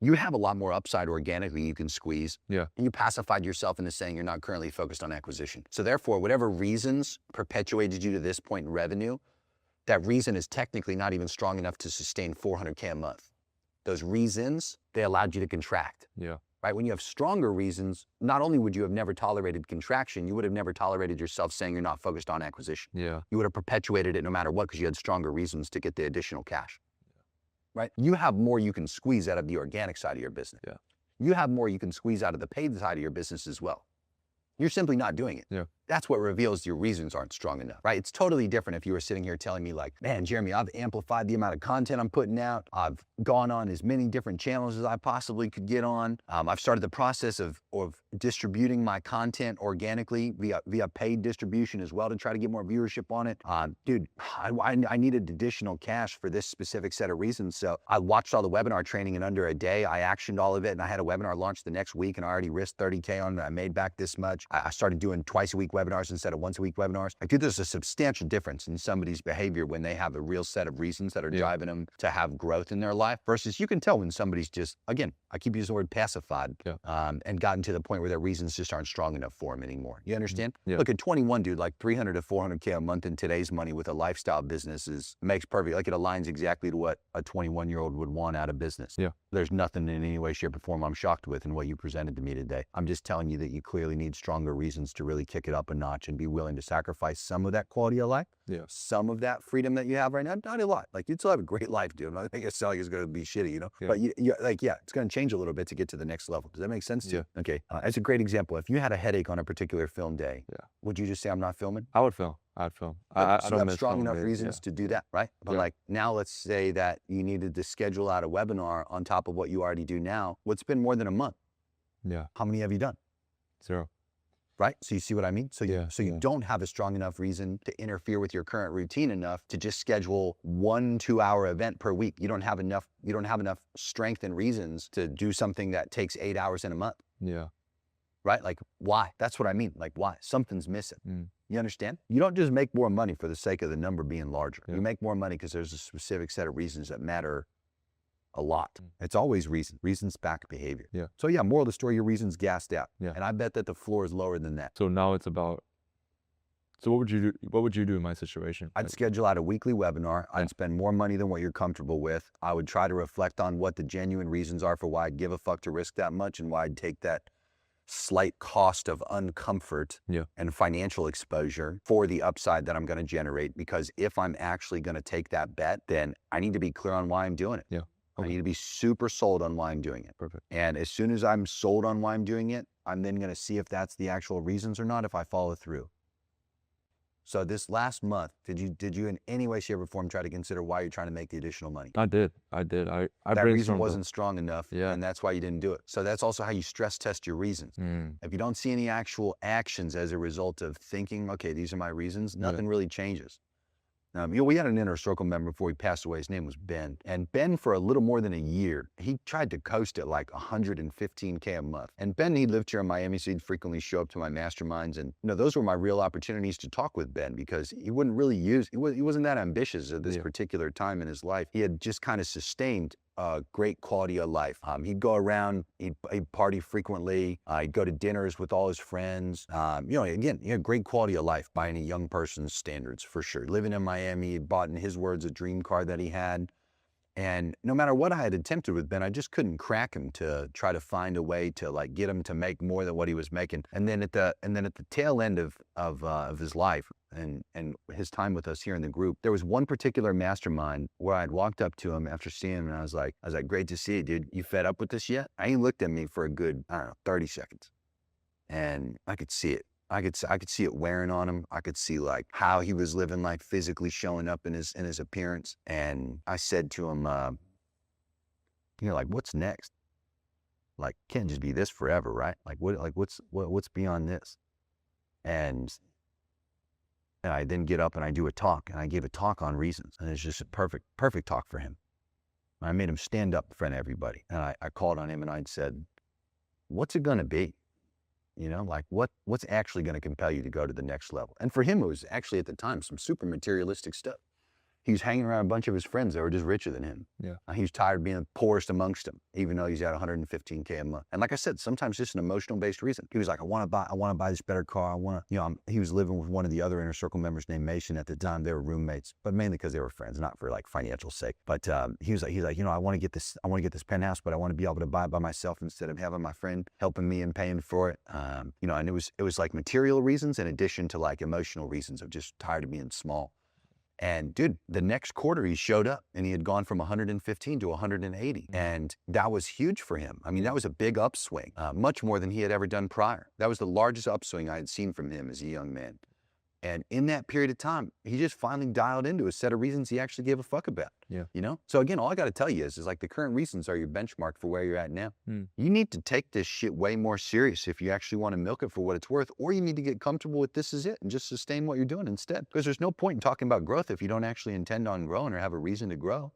You have a lot more upside organically you can squeeze. Yeah. And you pacified yourself into saying you're not currently focused on acquisition. So therefore, whatever reasons perpetuated you to this point in revenue, that reason is technically not even strong enough to sustain 400K a month. Those reasons, they allowed you to contract. Yeah. Right? When you have stronger reasons, not only would you have never tolerated contraction, you would have never tolerated yourself saying you're not focused on acquisition. Yeah. You would have perpetuated it no matter what because you had stronger reasons to get the additional cash. Right? You have more you can squeeze out of the organic side of your business. Yeah. You have more you can squeeze out of the paid side of your business as well. You're simply not doing it. Yeah. That's what reveals your reasons aren't strong enough, right? It's totally different if you were sitting here telling me like, man, Jeremy, I've amplified the amount of content I'm putting out. I've gone on as many different channels as I possibly could get on. I've started the process of distributing my content organically via paid distribution as well to try to get more viewership on it. Dude, I needed additional cash for this specific set of reasons. So I watched all the webinar training in under a day. I actioned all of it and I had a webinar launch the next week and I already risked 30K on it. I made back this much. I started doing twice a week webinars instead of once a week webinars. Like, dude, there's a substantial difference in somebody's behavior when they have a real set of reasons that are driving them to have growth in their life versus you can tell when somebody's just, again, I keep using the word pacified, and gotten to the point where their reasons just aren't strong enough for them anymore. You understand? Yeah. Look, at 21, dude, like 300 to 400K a month in today's money with a lifestyle business makes perfect. Like it aligns exactly to what a 21-year-old would want out of business. Yeah. There's nothing in any way, shape, or form I'm shocked with in what you presented to me today. I'm just telling you that you clearly need stronger reasons to really kick it up a notch and be willing to sacrifice some of that quality of life, some of that freedom that you have right now. Not a lot. Like you'd still have a great life, dude. I'm not thinking selling is going to be shitty, you know? Yeah. But it's going to change a little bit to get to the next level. Does that make sense to you? Yeah. Okay. As a great example, if you had a headache on a particular film day, would you just say, I'm not filming? I would film. I'd film. So I you don't have miss strong filming enough days. reasons to do that, right? But like now let's say that you needed to schedule out a webinar on top of what you already do now. What's been more than a month? Yeah. How many have you done? 0. Right? So you see what I mean? So you Yeah. don't have a strong enough reason to interfere with your current routine enough to just schedule 1 2-hour event per week. You don't have enough strength and reasons to do something that takes 8 hours in a month. Yeah. Right? Like why? That's what I mean. Like why? Something's missing. Mm. You understand? You don't just make more money for the sake of the number being larger. Yeah. You make more money because there's a specific set of reasons that matter a lot. It's always reasons back behavior. Yeah. So yeah, moral of the story, your reasons gassed out. Yeah. And I bet that the floor is lower than that. So now it's about, so what would you do? What would you do in my situation? I'd schedule out a weekly webinar. I'd spend more money than what you're comfortable with. I would try to reflect on what the genuine reasons are for why I'd give a fuck to risk that much and why I'd take that slight cost of uncomfort and financial exposure for the upside that I'm going to generate. Because if I'm actually going to take that bet, then I need to be clear on why I'm doing it. Yeah. I need to be super sold on why I'm doing it. Perfect. And as soon as I'm sold on why I'm doing it, I'm then going to see if that's the actual reasons or not, if I follow through. So this last month, did you in any way, shape, or form try to consider why you're trying to make the additional money? I did. I that reason wasn't strong enough, Yeah. and that's why you didn't do it. So that's also how you stress test your reasons. If you don't see any actual actions as a result of thinking, okay, these are my reasons, nothing really changes. We had an inner circle member before he passed away. His name was Ben. And Ben, for a little more than a year, he tried to coast at like 115K a month. And Ben, he lived here in Miami, so he'd frequently show up to my masterminds. And those were my real opportunities to talk with Ben because he wouldn't really he wasn't that ambitious at this particular time in his life. He had just kind of sustained great quality of life. He'd go around, he'd party frequently, he'd go to dinners with all his friends. Again, he had great quality of life by any young person's standards, for sure. Living in Miami, he bought, in his words, a dream car that he had. And no matter what I had attempted with Ben, I just couldn't crack him to try to find a way to like get him to make more than what he was making. And then at the tail end of his life and his time with us here in the group, there was one particular mastermind where I'd walked up to him after seeing him and I was like, great to see you, dude. You fed up with this yet? And he looked at me for a good, 30 seconds. And I could see it. I could see it wearing on him. I could see like how he was living, like physically showing up in his appearance. And I said to him, like, what's next? Like, can't just be this forever, right? Like what's beyond this? And I then get up and I do a talk, and I gave a talk on reasons, and it's just a perfect talk for him. I made him stand up in front of everybody, and I called on him and I said, what's it gonna be? Like what's actually going to compel you to go to the next level? And for him, it was actually at the time some super materialistic stuff. He was hanging around a bunch of his friends that were just richer than him. Yeah. He was tired of being the poorest amongst them, even though he's at 115K a month. And like I said, sometimes just an emotional based reason. He was like, I want to buy this better car. He was living with one of the other inner circle members named Mason at the time. They were roommates, but mainly because they were friends, not for like financial sake. But he was like, I want to get this penthouse, but I want to be able to buy it by myself instead of having my friend helping me and paying for it. And it was like material reasons in addition to like emotional reasons of just tired of being small. And dude, the next quarter he showed up and he had gone from 115 to 180. And that was huge for him. I mean, that was a big upswing, much more than he had ever done prior. That was the largest upswing I had seen from him as a young man. And in that period of time, he just finally dialed into a set of reasons he actually gave a fuck about. Yeah. So again, all I got to tell you is like the current reasons are your benchmark for where you're at now. You need to take this shit way more serious if you actually want to milk it for what it's worth, or you need to get comfortable with this is it and just sustain what you're doing instead. Because there's no point in talking about growth if you don't actually intend on growing or have a reason to grow.